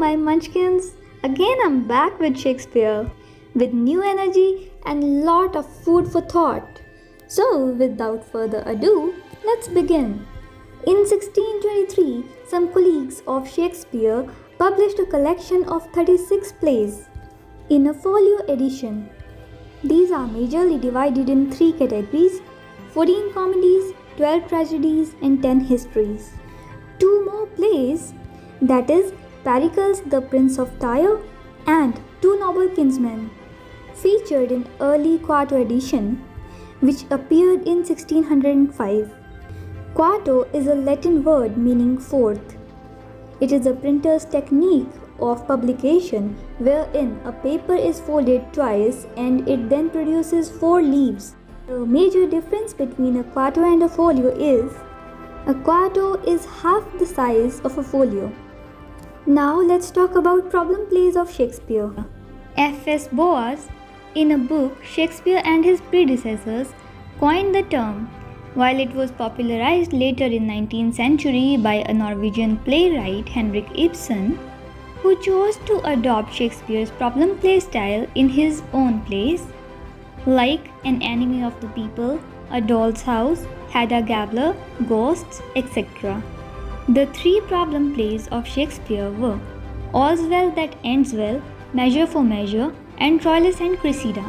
my munchkins! Again I'm back with Shakespeare with new energy and lot of food for thought. So without further ado, let's begin. In 1623, some colleagues of Shakespeare published a collection of 36 plays in a Folio edition. These are majorly divided in 3 categories: 14 comedies, 12 tragedies and 10 histories. 2 more plays, that is Pericles the Prince of Tyre and Two Noble Kinsmen, featured in early Quarto edition, which appeared in 1605. Quarto is a Latin word meaning fourth. It is a printer's technique of publication wherein a paper is folded twice and it then produces 4 leaves. The major difference between a quarto and a folio is a quarto is half the size of a folio. Now let's talk about problem plays of Shakespeare. F.S. Boas, in a book Shakespeare and His Predecessors, coined the term, while it was popularized later in 19th century by a Norwegian playwright Henrik Ibsen, who chose to adopt Shakespeare's problem play style in his own plays, like An Enemy of the People, A Doll's House, Hedda Gabler, Ghosts, etc. The 3 problem plays of Shakespeare were All's Well That Ends Well, Measure for Measure, and Troilus and Cressida.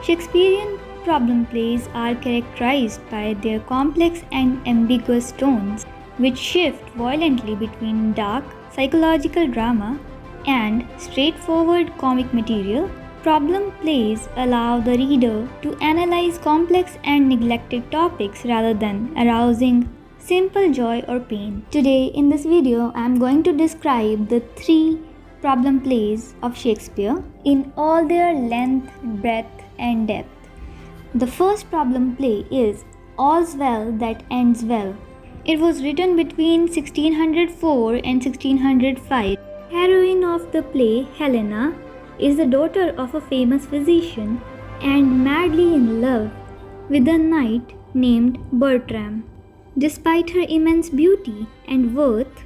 Shakespearean problem plays are characterized by their complex and ambiguous tones, which shift violently between dark, psychological drama and straightforward comic material. Problem plays allow the reader to analyze complex and neglected topics rather than arousing simple joy or pain. Today in this video, I am going to describe the 3 problem plays of Shakespeare in all their length, breadth and depth. The first problem play is All's Well That Ends Well. It was written between 1604 and 1605. Heroine of the play, Helena, is the daughter of a famous physician and madly in love with a knight named Bertram. Despite her immense beauty and worth,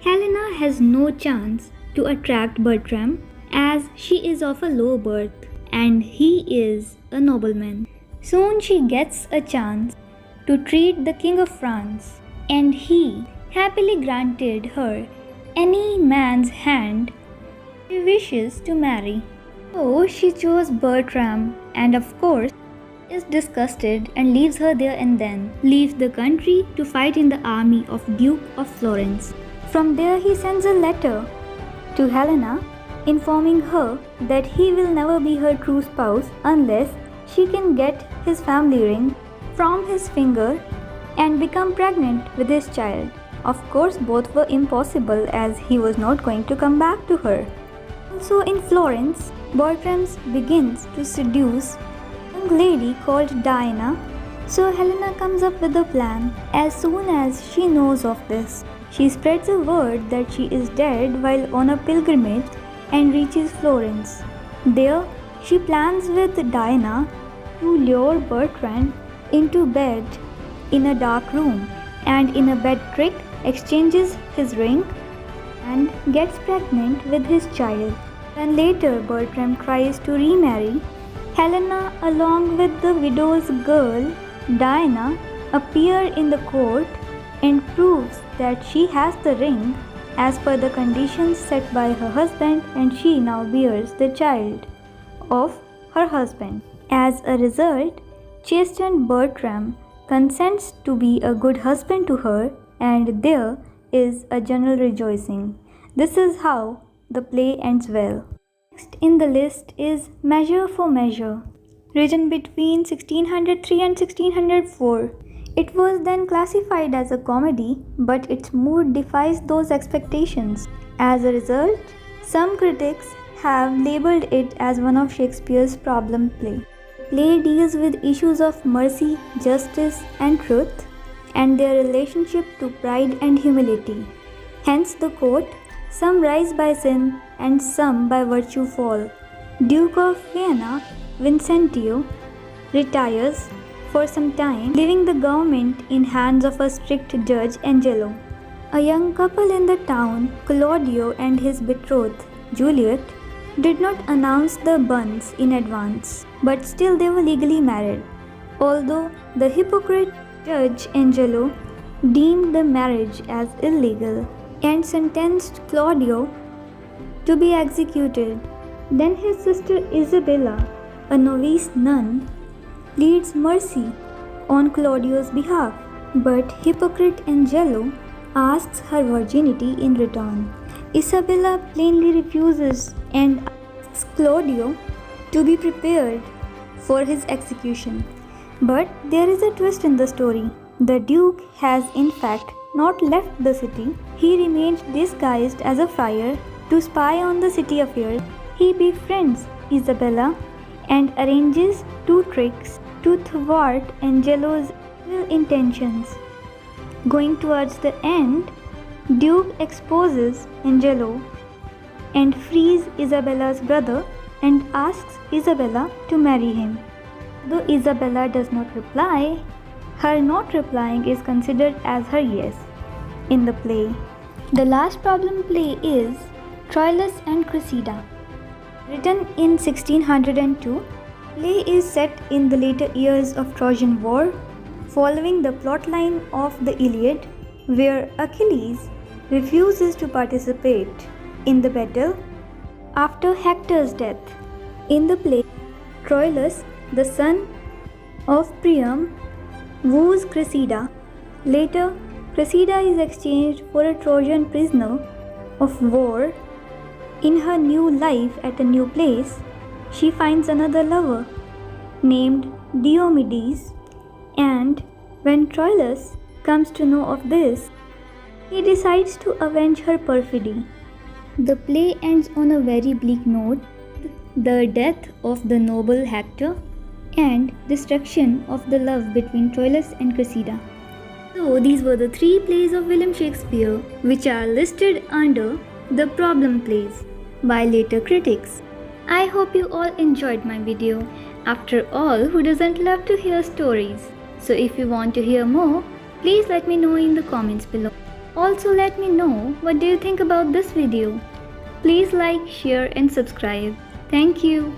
Helena has no chance to attract Bertram as she is of a low birth and he is a nobleman. Soon she gets a chance to treat the King of France and he happily granted her any man's hand she wishes to marry. So she chose Bertram and of course is disgusted and leaves her there and then leaves the country to fight in the army of Duke of Florence. From there he sends a letter to Helena informing her that he will never be her true spouse unless she can get his family ring from his finger and become pregnant with his child. Of course, both were impossible as he was not going to come back to her. Also in Florence, Bertram begins to seduce a young lady called Diana. So Helena comes up with a plan. As soon as she knows of this, she spreads a word that she is dead while on a pilgrimage and reaches Florence. There, she plans with Diana to lure Bertrand into bed in a dark room and in a bed trick exchanges his ring and gets pregnant with his child. Then later Bertram tries to remarry. Helena along with the widow's girl Diana appear in the court and proves that she has the ring as per the conditions set by her husband and she now bears the child of her husband. As a result, chastened Bertram consents to be a good husband to her and there is a general rejoicing. This is how the play ends well. Next in the list is Measure for Measure, written between 1603 and 1604. It was then classified as a comedy, but its mood defies those expectations. As a result, some critics have labeled it as one of Shakespeare's problem play. The play deals with issues of mercy, justice, and truth, and their relationship to pride and humility. Hence the quote, "Some rise by sin, and some by virtue fall." Duke of Vienna, Vincentio, retires for some time, leaving the government in hands of a strict judge Angelo. A young couple in the town, Claudio and his betrothed, Juliet, did not announce the buns in advance, but still they were legally married. Although the hypocrite judge Angelo deemed the marriage as illegal and sentenced Claudio to be executed. Then his sister Isabella, a novice nun, pleads mercy on Claudio's behalf, but hypocrite Angelo asks her virginity in return. Isabella plainly refuses and asks Claudio to be prepared for his execution. But there is a twist in the story. The Duke has in fact not left the city. He remained disguised as a friar to spy on the city affairs. He befriends Isabella and arranges two tricks to thwart Angelo's evil intentions. Going towards the end, Duke exposes Angelo and frees Isabella's brother and asks Isabella to marry him. Though Isabella does not reply, her not replying is considered as her yes in the play. The last problem play is Troilus and Cressida. Written in 1602, play is set in the later years of Trojan War, following the plotline of the Iliad, where Achilles refuses to participate in the battle after Hector's death. In the play, Troilus, the son of Priam, woos Cressida. Later, Cressida is exchanged for a Trojan prisoner of war. In her new life at a new place, she finds another lover named Diomedes, and when Troilus comes to know of this, he decides to avenge her perfidy. The play ends on a very bleak note, the death of the noble Hector and destruction of the love between Troilus and Cressida. So these were the 3 plays of William Shakespeare which are listed under the problem plays by later critics. I hope you all enjoyed my video. After all, who doesn't love to hear stories? So if you want to hear more, please let me know in the comments below. Also let me know what do you think about this video. Please like, share and subscribe. Thank you.